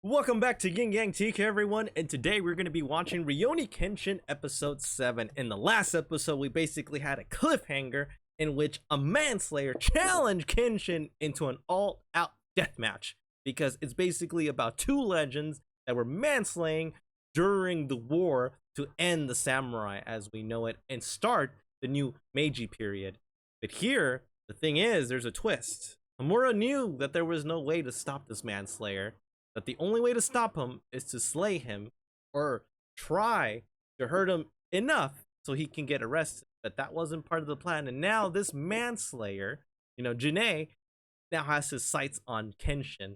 Welcome back to Yin Yang TK everyone, and today we're going to be watching Rurouni Kenshin episode 7. In the last episode, we basically had a cliffhanger in which a manslayer challenged Kenshin into an all-out death match, because it's basically about two legends that were manslaying during the war to end the samurai as we know it and start the new Meiji period. But here, the thing is, there's a twist. Hamura knew that there was no way to stop this manslayer, that the only way to stop him is to slay him or try to hurt him enough so he can get arrested. But that wasn't part of the plan. And now this manslayer, Jin-E, now has his sights on Kenshin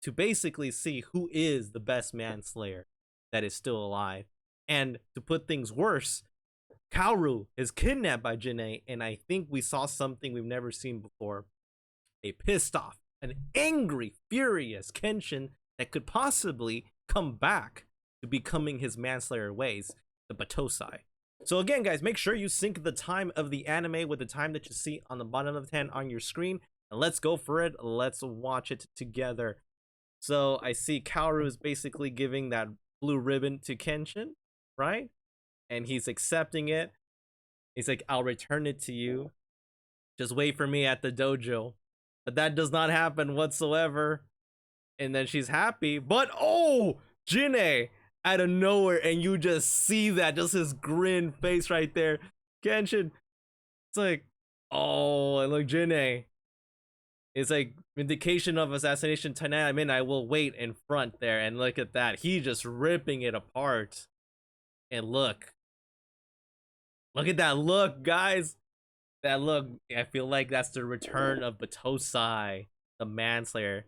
to basically see who is the best manslayer that is still alive. And to put things worse, Kaoru is kidnapped by Jin-E, and I think we saw something we've never seen before. A pissed off, an angry, furious Kenshin that could possibly come back to becoming his manslayer ways, the Battosai. So again, guys, make sure you sync the time of the anime with the time that you see on the bottom of the 10 on your screen. And let's go for it. Let's watch it together. So I see Kaoru is basically giving that blue ribbon to Kenshin, right? And he's accepting it. He's like, I'll return it to you. Just wait for me at the dojo. But that does not happen whatsoever. And then she's happy, but oh, Jin-E out of nowhere, and you just see that, just his grin face right there. Kenshin, it's like, oh, and look, Jin-E. It's like vindication of assassination tonight. I will wait in front there, and look at that. He just ripping it apart. And look at that look, guys. That look. I feel like that's the return of Battosai, the manslayer.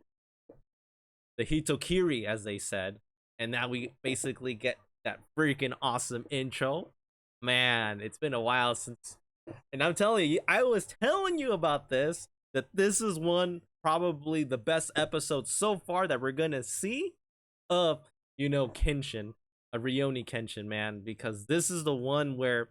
The Hitokiri, as they said. And now we basically get that freaking awesome intro. Man, it's been a while since. And I'm telling you, I was telling you about this, that this is probably the best episode so far that we're gonna see of, Kenshin, a Rurouni Kenshin, man. Because this is the one where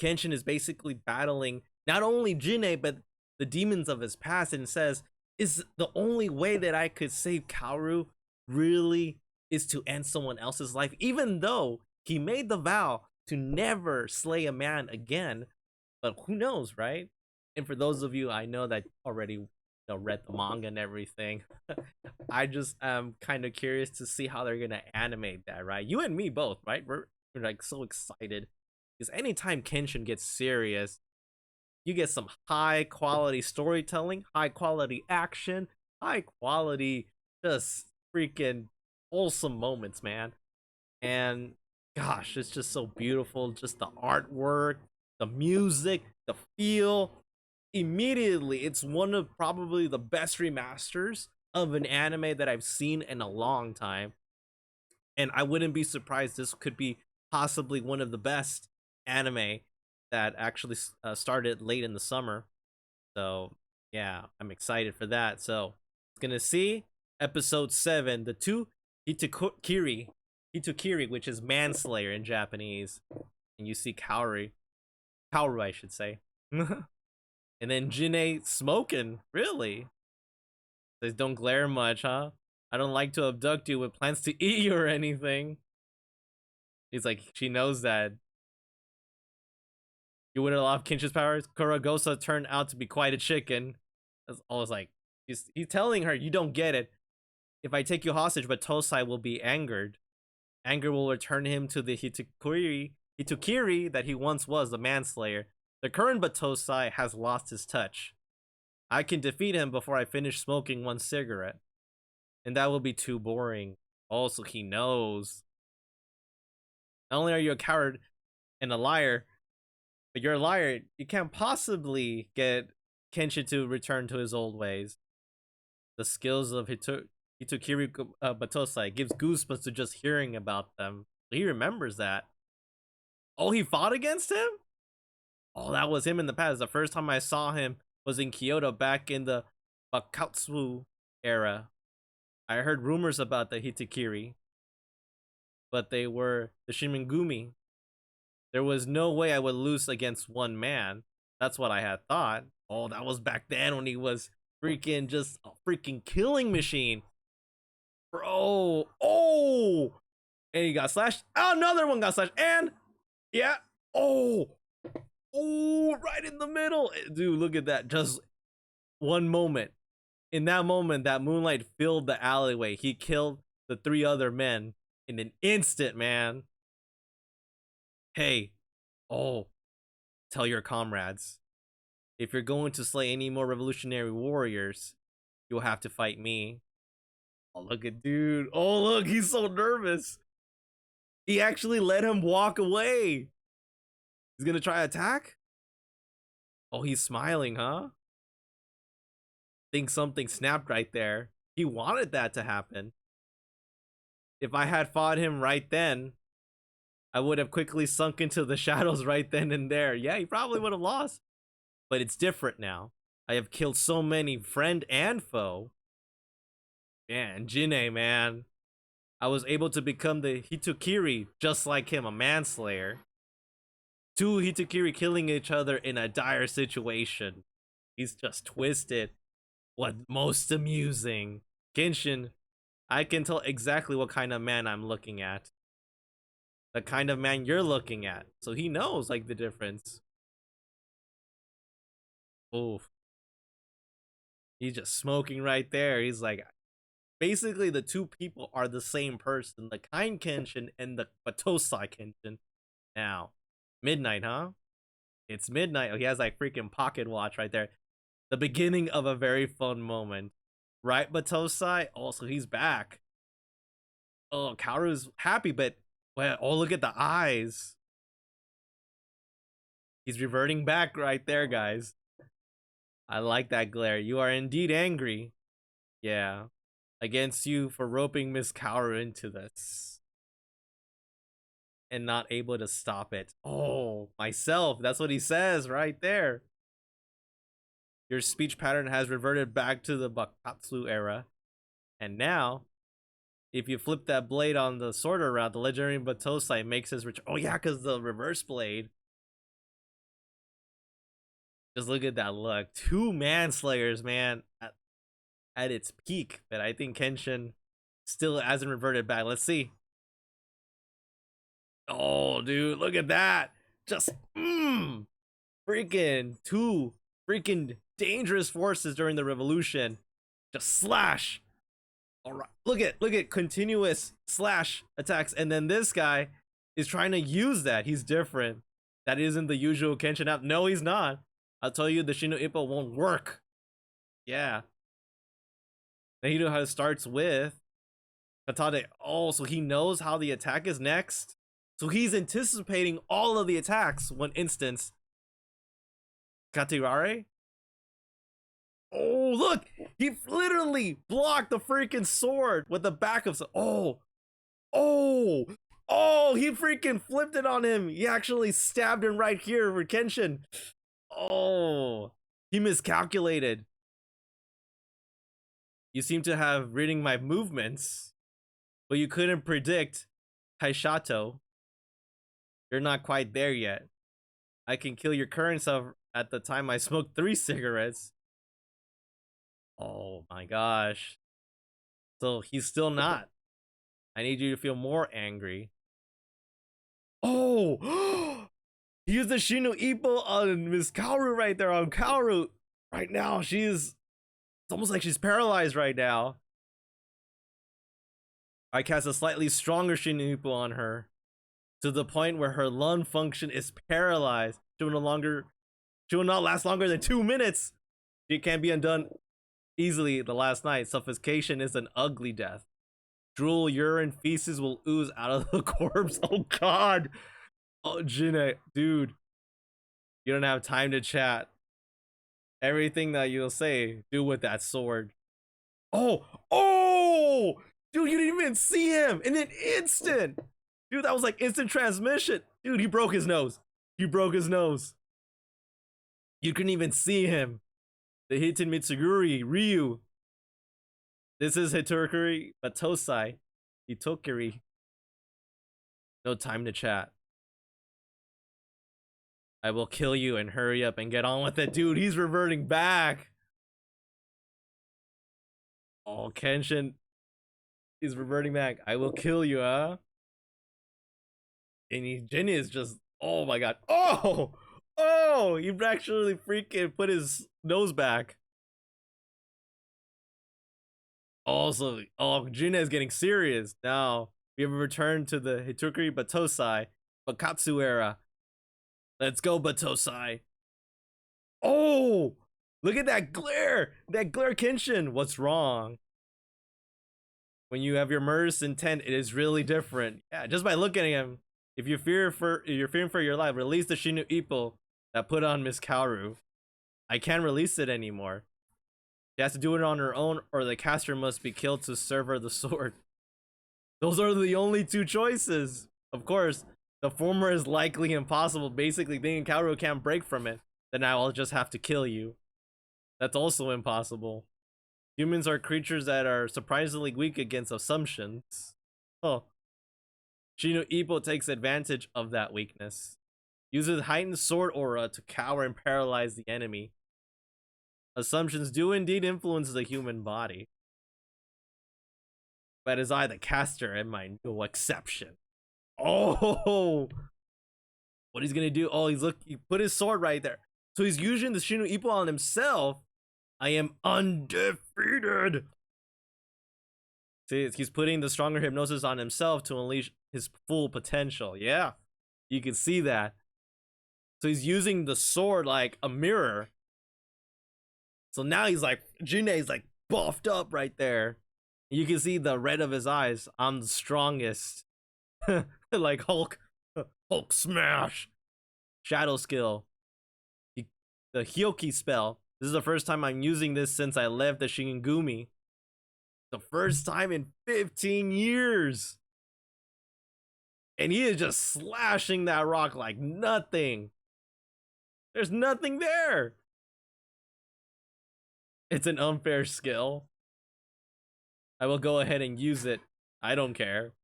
Kenshin is basically battling not only Jin-E, but the demons of his past, and says, is the only way that I could save Kaoru really is to end someone else's life, even though he made the vow to never slay a man again. But who knows, right? And for those of you I know that already read the manga and everything, I just am kind of curious to see how they're gonna animate that, right? You and me both, right? We're like so excited because anytime Kenshin gets serious, you get some high quality storytelling, high quality action, high quality, just freaking wholesome moments, man. And gosh, it's just so beautiful. Just the artwork, the music, the feel. Immediately, it's one of probably the best remasters of an anime that I've seen in a long time. And I wouldn't be surprised this could be possibly one of the best anime that actually started late in the summer. So yeah, I'm excited for that. So it's gonna see episode 7, the two Hitokiri, which is manslayer in Japanese, and you see Kaoru I should say. And then Jin-E smoking, really says, don't glare much, huh? I don't like to abduct you with plans to eat you or anything. He's like, she knows that. You wouldn't allow Kenshin's powers. Kuragosa turned out to be quite a chicken. That's always like, he's telling her, you don't get it. If I take you hostage, Battosai will be angered. Anger will return him to the Hitokiri that he once was, the manslayer. The current Battosai has lost his touch. I can defeat him before I finish smoking one cigarette. And that will be too boring. Also, he knows. Not only are you a coward and a liar, but you're a liar. You can't possibly get Kenshin to return to his old ways. The skills of Hitokiri Battosai gives goosebumps to just hearing about them. He remembers that. Oh, he fought against him? Oh, that was him in the past. The first time I saw him was in Kyoto back in the Bakumatsu era. I heard rumors about the Hitokiri, but they were the Shimigumi. There was no way I would lose against one man. That's what I had thought. Oh, that was back then when he was freaking just a freaking killing machine. Bro. Oh. And he got slashed. Oh, another one got slashed. And yeah. Oh. Oh, right in the middle. Dude, look at that. Just one moment. In that moment, that moonlight filled the alleyway. He killed the three other men in an instant, man. Hey. Oh. Tell your comrades. If you're going to slay any more revolutionary warriors, you'll have to fight me. Oh, look at dude. Oh, look, he's so nervous. He actually let him walk away. He's gonna try to attack? Oh, he's smiling, huh? Think something snapped right there. He wanted that to happen. If I had fought him right then, I would have quickly sunk into the shadows right then and there. Yeah, he probably would have lost. But it's different now. I have killed so many, friend and foe. Yeah, and Jin-E, man. I was able to become the Hitokiri just like him, a manslayer. Two Hitokiri killing each other in a dire situation. He's just twisted. What most amusing. Kenshin, I can tell exactly what kind of man I'm looking at. The kind of man you're looking at. So he knows like the difference. Oof. He's just smoking right there. He's like, basically the two people are the same person. The kind Kenshin and the Battosai Kenshin. Now, midnight, huh? It's midnight. Oh, he has like freaking pocket watch right there. The beginning of a very fun moment. Right, Battosai? Oh, so he's back. Oh, Kaoru's happy, but well, oh, look at the eyes. He's reverting back right there, guys. I like that glare. You are indeed angry. Yeah. Against you for roping Miss Kaoru into this. And not able to stop it. Oh, myself. That's what he says right there. Your speech pattern has reverted back to the Bakumatsu era. And now, if you flip that blade on the sword around, the legendary Battosai makes his return. Oh yeah, because the reverse blade. Just look at that look. Two manslayers, man, at its peak. But I think Kenshin still hasn't reverted back. Let's see. Oh, dude, look at that. Just, freaking two freaking dangerous forces during the revolution. Just slash. All right, look at continuous slash attacks, and then this guy is trying to use that. He's different. That isn't the usual Kenshin app. No, he's not. I'll tell you, the Shino Ippo won't work. Yeah. Now you know how it starts with Katade. Oh, so he knows how the attack is next. So he's anticipating all of the attacks. One instance. Katirare. Oh, look! He literally blocked the freaking sword with the back of. Oh, oh, oh! He freaking flipped it on him. He actually stabbed him right here for Kenshin. Oh, he miscalculated. You seem to have reading my movements, but you couldn't predict Taishato. You're not quite there yet. I can kill your current self at the time I smoked 3 cigarettes. Oh my gosh. So he's still not. I need you to feel more angry. Oh! He used the Shino Ippo on Miss Kaoru right there, on Kaoru. Right now, it's almost like she's paralyzed right now. I cast a slightly stronger Shino Ippo on her, to the point where her lung function is paralyzed. She will not last longer than 2 minutes. She can't be undone easily the last night. Suffocation is an ugly death. Drool, urine, feces will ooze out of the corpse. Oh god. Oh, Jin-E, dude. You don't have time to chat. Everything that you'll say, do with that sword. Oh, oh! Dude, you didn't even see him in an instant. Dude, that was like instant transmission. Dude, he broke his nose. He broke his nose. You couldn't even see him. The Hiten Mitsuguri, Ryu. This is Hitokiri Battosai. Hitokiri. No time to chat. I will kill you and hurry up and get on with it. Dude, he's reverting back. Oh, Kenshin He's reverting back. I will kill you, huh? And Jin-E is just, oh my god. Oh! Oh! He actually freaking put his nose back. Also, oh, Jin-E is getting serious. Now, we have a return to the Hitokiri Battosai Bakumatsu era. Let's go, Battosai. Oh! Look at that glare! That glare, Kenshin! What's wrong? When you have your murderous intent, it is really different. Yeah, just by looking at him. If you're fearing for your life, release the Shinu Ippo that put on Miss Kaoru. I can't release it anymore. She has to do it on her own, or the caster must be killed to serve her the sword. Those are the only two choices. Of course, the former is likely impossible, basically thinking Kaoru can't break from it. Then I will just have to kill you. That's also impossible. Humans are creatures that are surprisingly weak against assumptions. Oh. Shinu Ippo takes advantage of that weakness. Uses heightened sword aura to cower and paralyze the enemy. Assumptions do indeed influence the human body. But as I, the caster, am my no exception. Oh! What he's gonna do? Oh, he put his sword right there. So he's using the Shinu Ippo on himself. I am undefeated. See, he's putting the stronger hypnosis on himself to unleash his full potential. Yeah, you can see that. So he's using the sword like a mirror. So now he's like, Jin-E's like buffed up right there. You can see the red of his eyes. I'm the strongest. Like Hulk. Hulk smash. Shadow skill. The Hyoki spell. This is the first time I'm using this since I left the Shingengumi. The first time in 15 years. And he is just slashing that rock like nothing. There's nothing there. It's an unfair skill. I will go ahead and use it. I don't care.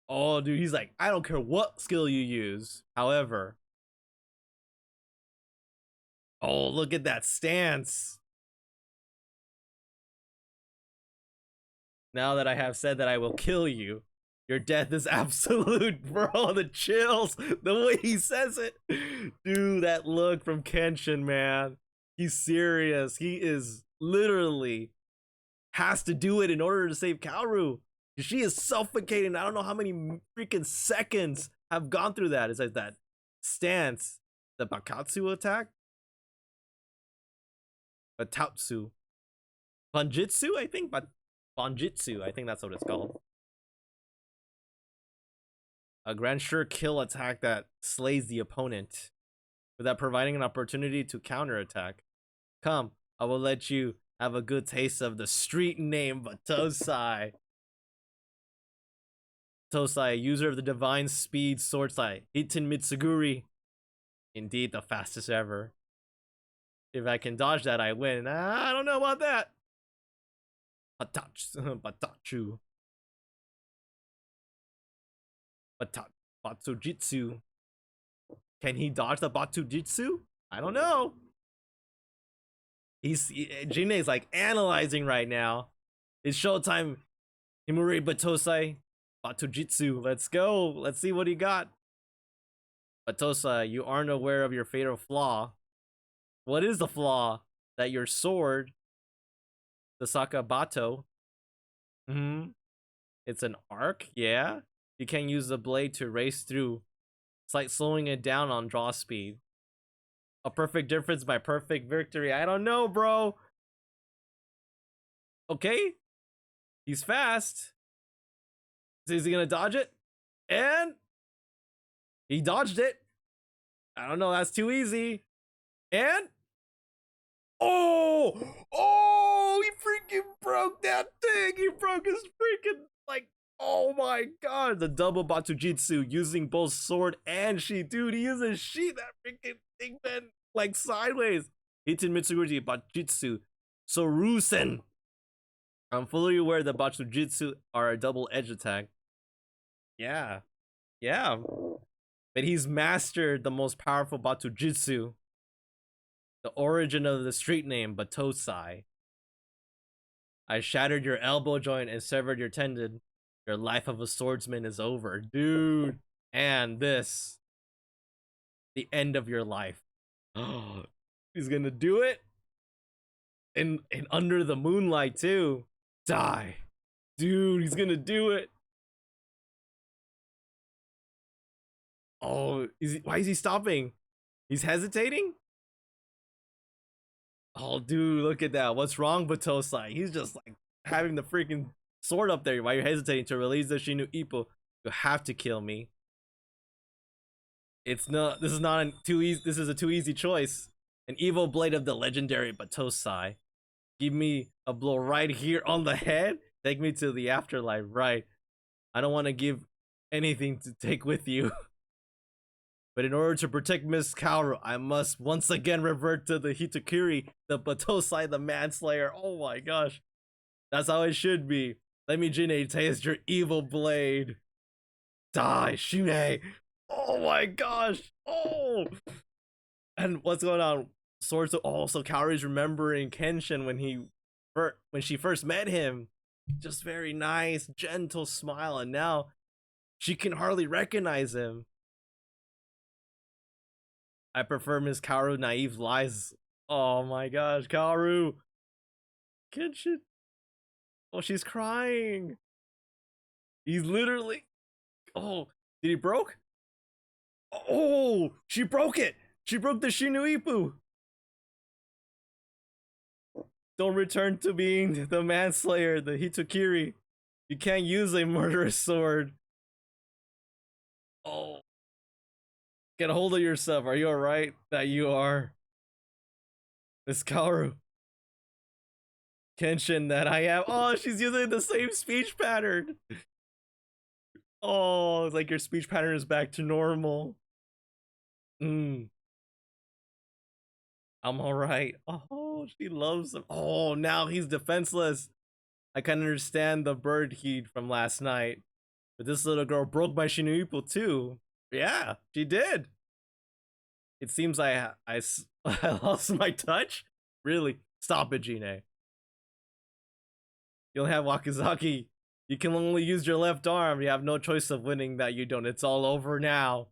Oh, dude, he's like, I don't care what skill you use. However. Oh, look at that stance. Now that I have said that I will kill you, your death is absolute, bro. The chills, the way he says it. Dude, that look from Kenshin, man. He's serious. He is literally has to do it in order to save Kaoru. She is suffocating. I don't know how many freaking seconds have gone through that. It's like that stance. The Bakatsu attack? Batotsu. Banjitsu, I think? But Banjitsu, I think that's what it's called. A grand sure kill attack that slays the opponent without providing an opportunity to counterattack. Come, I will let you have a good taste of the street name Battosai. Battosai, user of the divine speed sword sai, Iten Mitsuguri. Indeed, the fastest ever. If I can dodge that, I win. I don't know about that. Batachu. Batsujitsu. Can he dodge the Batsujitsu? I don't know. Jin-E's like analyzing right now. It's showtime. Himuri Battosai. Batsujitsu. Let's go. Let's see what he got. Battosai, you aren't aware of your fatal flaw. What is the flaw? That your sword, the Sakabato, it's an arc, yeah? You can use the blade to race through. It's like slowing it down on draw speed. A perfect difference by perfect victory. I don't know, bro. Okay. He's fast. Is he gonna dodge it? And he dodged it. I don't know, that's too easy. And oh, he freaking broke that thing. He broke his freaking, like, oh my god. The double Batsujitsu using both sword and sheath. Dude, he uses sheath. That freaking thing went like sideways. Iten Mitsuguri Batsujitsu Sorusen. I'm fully aware that Batsujitsu are a double edge attack. Yeah. But he's mastered the most powerful Batsujitsu. The origin of the street name, Battosai. I shattered your elbow joint and severed your tendon. Your life of a swordsman is over, dude. And this, the end of your life. Oh, he's gonna do it. And under the moonlight too. Die, dude. He's gonna do it. Oh, why is he stopping? He's hesitating. Oh, dude, look at that. What's wrong, Battosai? He's just like having the freaking sword up there while you're hesitating to release the Shinu Ippo. You have to kill me. It's not. This is not too easy. This is a too easy choice. An evil blade of the legendary Battosai. Give me a blow right here on the head. Take me to the afterlife. Right. I don't want to give anything to take with you. But in order to protect Miss Kaoru, I must once again revert to the Hitokiri, the Battosai, the manslayer. Oh my gosh. That's how it should be. Let me, Jin-E, taste your evil blade. Die, Shune. Oh my gosh. Oh. And what's going on? Swords. Oh, so Kaoru's remembering Kenshin when she first met him. Just very nice, gentle smile, and now she can hardly recognize him. I prefer Miss Kaoru naive lies. Oh my gosh, Kaoru. Kenshin. Oh, she's crying. He's literally. Oh, did he broke? Oh, she broke it. She broke the Shinu Ippo. Don't return to being the manslayer, the Hitokiri. You can't use a murderous sword. Oh, get a hold of yourself. Are you alright? That you are. Miss Kaoru. Kenshin, that I am. Oh, she's using the same speech pattern. Oh, it's like your speech pattern is back to normal. I'm alright. Oh, she loves him. Oh, now he's defenseless. I can understand the bird heat from last night. But this little girl broke my Shinu Ippo too. Yeah, she did. It seems I lost my touch. Really? Stop it, Jin-E. You don't have Wakizaki. You can only use your left arm. You have no choice of winning that you don't. It's all over now.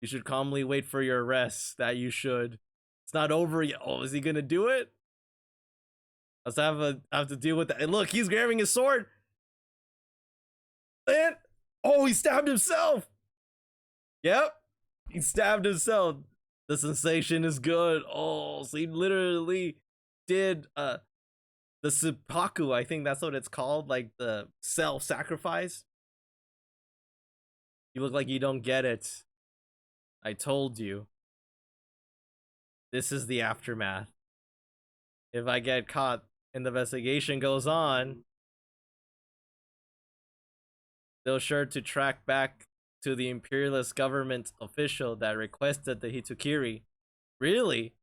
You should calmly wait for your rest. That you should. It's not over yet. Oh, is he gonna do it? Let's have to deal with that. And look, he's grabbing his sword. And oh, he stabbed himself. Yep, he stabbed himself. The sensation is good. Oh, so he literally did the seppuku. I think that's what it's called, like the self-sacrifice. You look like you don't get it. I told you. This is the aftermath. If I get caught and the investigation goes on, they'll sure to track back to the imperialist government official that requested the Hitokiri. Really?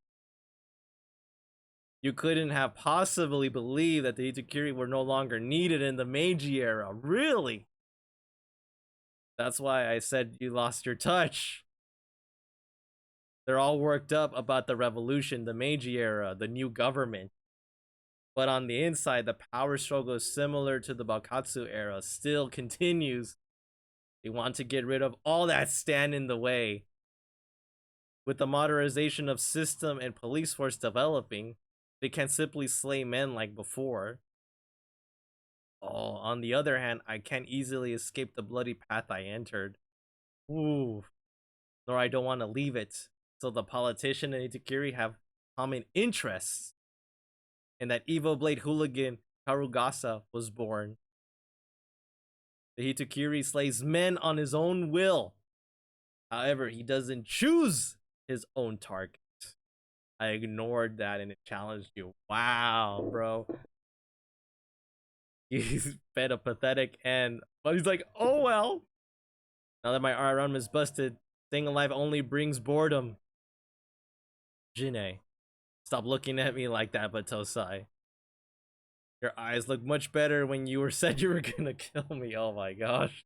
You couldn't have possibly believed that the Hitokiri were no longer needed in the Meiji era. Really? That's why I said you lost your touch. They're all worked up about the revolution, the Meiji era, the new government. But on the inside, the power struggle similar to the Bakumatsu era still continues. They want to get rid of all that stand in the way. With the modernization of system and police force developing, they can't simply slay men like before. Oh, on the other hand, I can't easily escape the bloody path I entered. Ooh, nor I don't want to leave it. So the politician and Hitokiri have common interests. And that evil blade hooligan Karugasa was born. The Hitokiri slays men on his own will. However, he doesn't choose his own target. I ignored that and it challenged you. Wow, bro. He's fed a pathetic end. But he's like, oh well. Now that my arm is busted, staying alive only brings boredom. Jin-E, stop looking at me like that, Battosai. Your eyes look much better when you said you were gonna kill me. Oh my gosh.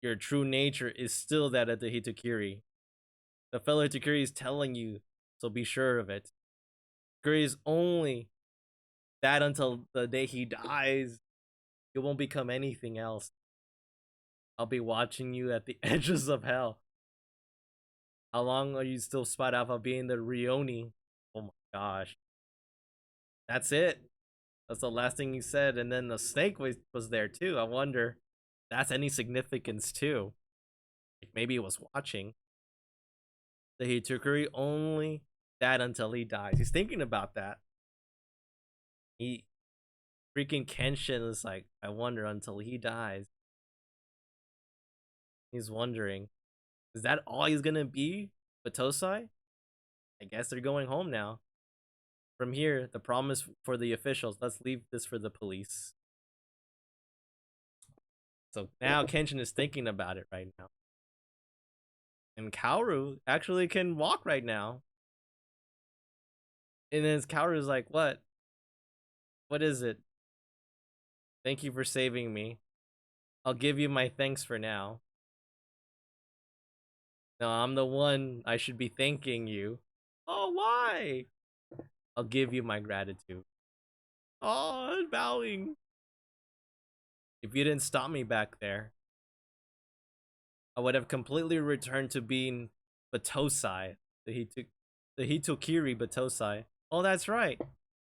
Your true nature is still that of the Hitokiri. The fellow Hitokiri is telling you, so be sure of it. Hitukuri's only that until the day he dies. You won't become anything else. I'll be watching you at the edges of hell. How long are you still spot out of being the Rurouni? Oh my gosh. That's it. That's the last thing he said. And then the snake was there too. I wonder if that's any significance too. Like maybe it was watching. The Hitukuri only that until he dies. He's thinking about that. He freaking Kenshin is like, I wonder until he dies. He's wondering, is that all he's gonna be? Battosai? I guess they're going home now. From here, the promise for the officials. Let's leave this for the police. So now Kenshin is thinking about it right now. And Kaoru actually can walk right now. And then Kaoru's like, what? What is it? Thank you for saving me. I'll give you my thanks for now. No, I'm the one I should be thanking you. Oh, why? I'll give you my gratitude. Oh, I'm bowing. If you didn't stop me back there, I would have completely returned to being Battosai, the Hitokiri Battosai. Oh, that's right.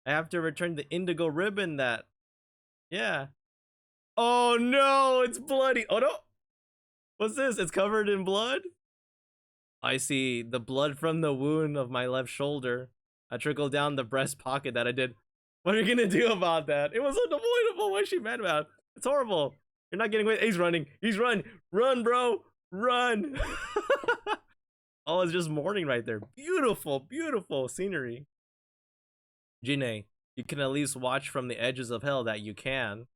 I have to return the indigo ribbon that... Yeah. Oh no, it's bloody. Oh no. What's this? It's covered in blood? I see the blood from the wound of my left shoulder. I trickled down the breast pocket that I did. What are you gonna do about that? It was unavoidable. What is she mad about? It's horrible. You're not getting away. He's running. He's run. Run, bro. Run. Oh, it's just morning right there. Beautiful, beautiful scenery. Jin-E, you can at least watch from the edges of hell that you can.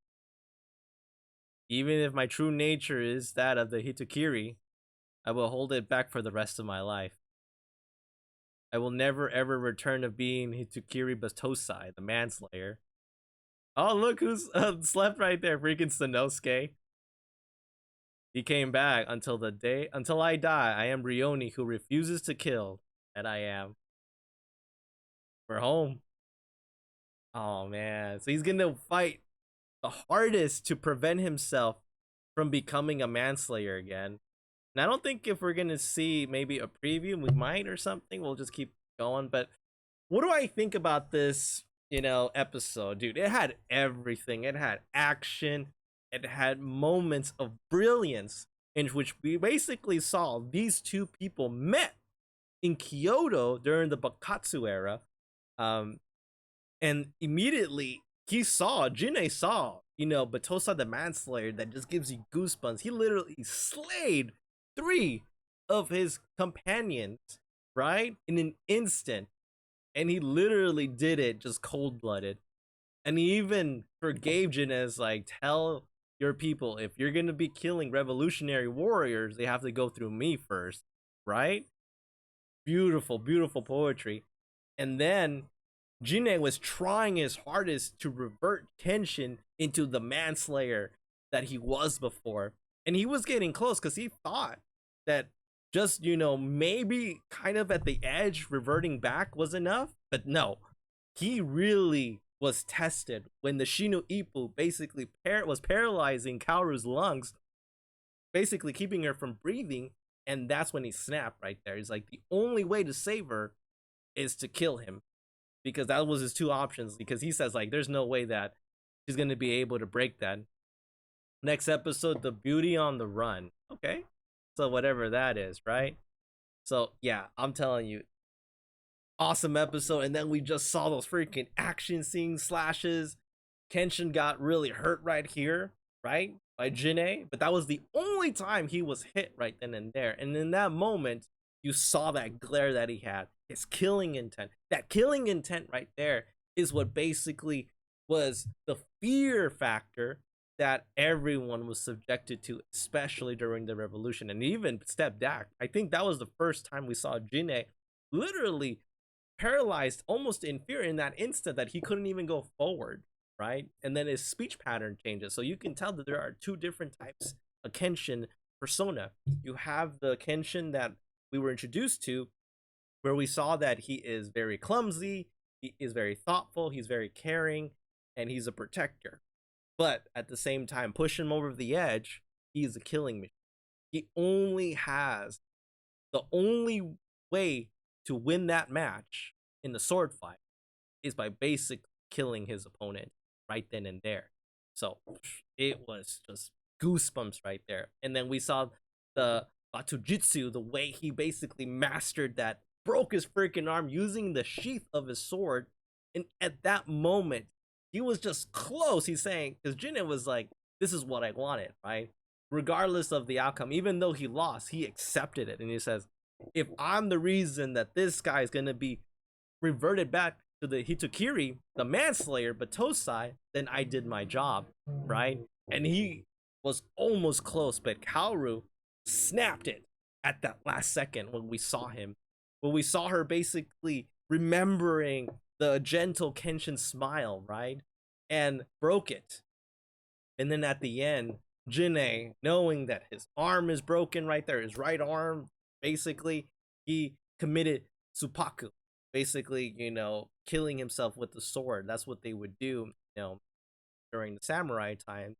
Even if my true nature is that of the Hitokiri, I will hold it back for the rest of my life. I will never ever return to being Hitokiri Battosai, the manslayer. Oh, look who's slept right there, freaking Sanosuke. He came back until I die. I am Rurouni who refuses to kill. That I am. We're home. Oh man, so he's gonna fight the hardest to prevent himself from becoming a manslayer again. And I don't think if we're gonna see maybe a preview, we might or something. We'll just keep going. But what do I think about this, episode, dude? It had everything. It had action. It had moments of brilliance in which we basically saw these two people met in Kyoto during the Bakumatsu era. And immediately Jin-E saw, Battosai the manslayer that just gives you goosebumps. He literally slayed 3 of his companions, right? In an instant. And he literally did it just cold-blooded. And he even forgave Jin-E's like, tell your people, if you're gonna be killing revolutionary warriors, they have to go through me first, right? Beautiful, beautiful poetry. And then Jin-E was trying his hardest to revert Kenshin into the manslayer that he was before. And he was getting close because he thought that just, maybe kind of at the edge reverting back was enough. But no, he really was tested when the Shinu Ippu basically was paralyzing Kaoru's lungs, basically keeping her from breathing. And that's when he snapped right there. He's like, the only way to save her is to kill him. Because that was his 2 options. Because he says, like, there's no way that she's going to be able to break that. Next episode, The Beauty on the Run. Okay. So whatever that is, right? So, yeah, I'm telling you. Awesome episode. And then we just saw those freaking action scene slashes. Kenshin got really hurt right here, right? By Jin-E. But that was the only time he was hit right then and there. And in that moment, you saw that glare that he had. His killing intent. That killing intent right there is what basically was the fear factor that everyone was subjected to, especially during the revolution. And even step back, I think that was the first time we saw Jin-E literally paralyzed almost in fear in that instant that he couldn't even go forward, right? And then his speech pattern changes. So you can tell that there are 2 different types of Kenshin persona. You have the Kenshin that we were introduced to, where we saw that he is very clumsy, He is very thoughtful, he's very caring, and he's a protector. But at the same time, push him over the edge, he's a killing machine. He only has the only way to win that match in the sword fight is by basically killing his opponent right then and there. So it was just goosebumps right there. And then we saw the battojutsu, the way he basically mastered that, broke his freaking arm using the sheath of his sword. And at that moment, he was just close. He's saying, because Jin-E was like, this is what I wanted, right? Regardless of the outcome, even though he lost, he accepted it. And he says, if I'm the reason that this guy is going to be reverted back to the Hitokiri, the manslayer, Battosai, then I did my job, right? And he was almost close, but Kaoru snapped it at that last second when we saw him. When we saw her basically remembering the gentle Kenshin smile, right? And broke it. And then at the end, Jin-E, knowing that his arm is broken right there, his right arm, basically, he committed seppuku. Basically, killing himself with the sword. That's what they would do, during the samurai time.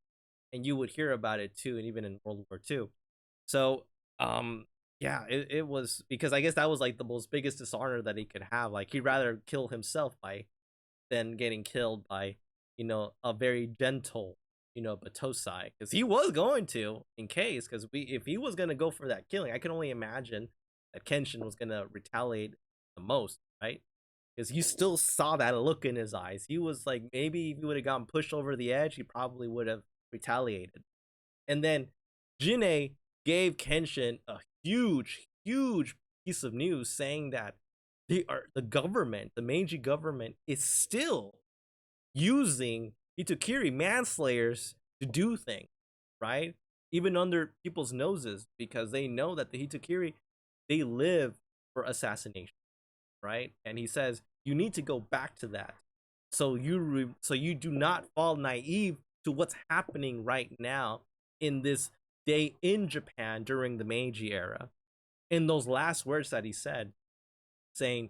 And you would hear about it too, and even in World War II. So, yeah, it was, because I guess that was like the most biggest dishonor that he could have. Like, he'd rather kill himself than getting killed by, a very gentle, Battosai, because he was going to, in case, because if he was gonna go for that killing, I can only imagine that Kenshin was gonna retaliate the most, right? Because you still saw that look in his eyes. He was like, maybe if he would have gotten pushed over the edge, he probably would have retaliated. And then Jin-E gave Kenshin a huge piece of news, saying that the government, the Meiji government, is still using Hitokiri manslayers to do things, right? Even under people's noses, because they know that the Hitokiri, they live for assassination, right? And he says you need to go back to that, so you do not fall naive to what's happening right now in this day in Japan during the Meiji era. In those last words that he said, saying,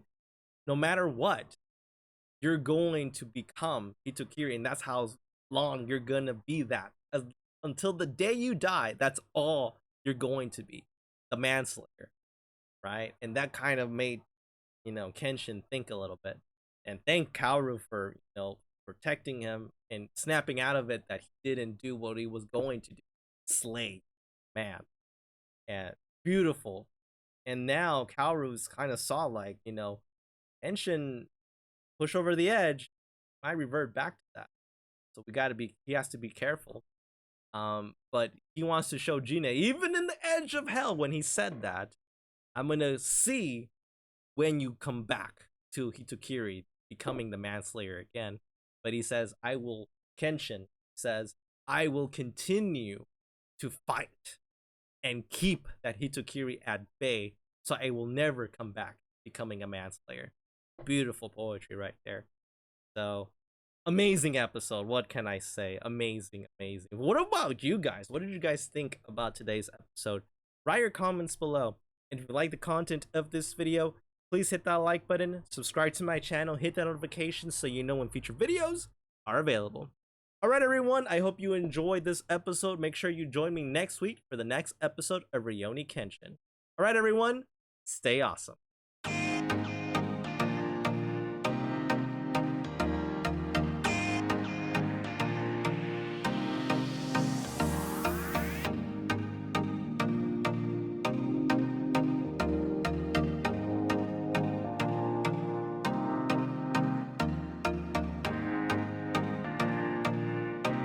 no matter what, you're going to become Hitokiri, and that's how long you're gonna be that. Until the day you die, that's all you're going to be, the manslayer, right? And that kind of made, Kenshin think a little bit. And thank Kaoru for, protecting him and snapping out of it that he didn't do what he was going to do. Slay, man. And beautiful. And now Kaoru's kind of saw, like, Kenshin push over the edge, might revert back to that. So he has to be careful. But he wants to show Jin-E, even in the edge of hell, when he said that, I'm gonna see when you come back to Hitokiri, becoming the manslayer again. But he says, Kenshin says, I will continue to fight and keep that Hitokiri at bay, so I will never come back becoming a manslayer. Beautiful poetry right there. So, amazing episode. What can I say? Amazing. What about you guys? What did you guys think about today's episode? Write your comments below. And if you like the content of this video, please hit that like button, subscribe to my channel, hit that notification so you know when future videos are available. Alright everyone, I hope you enjoyed this episode. Make sure you join me next week for the next episode of Rurouni Kenshin. Alright everyone, stay awesome.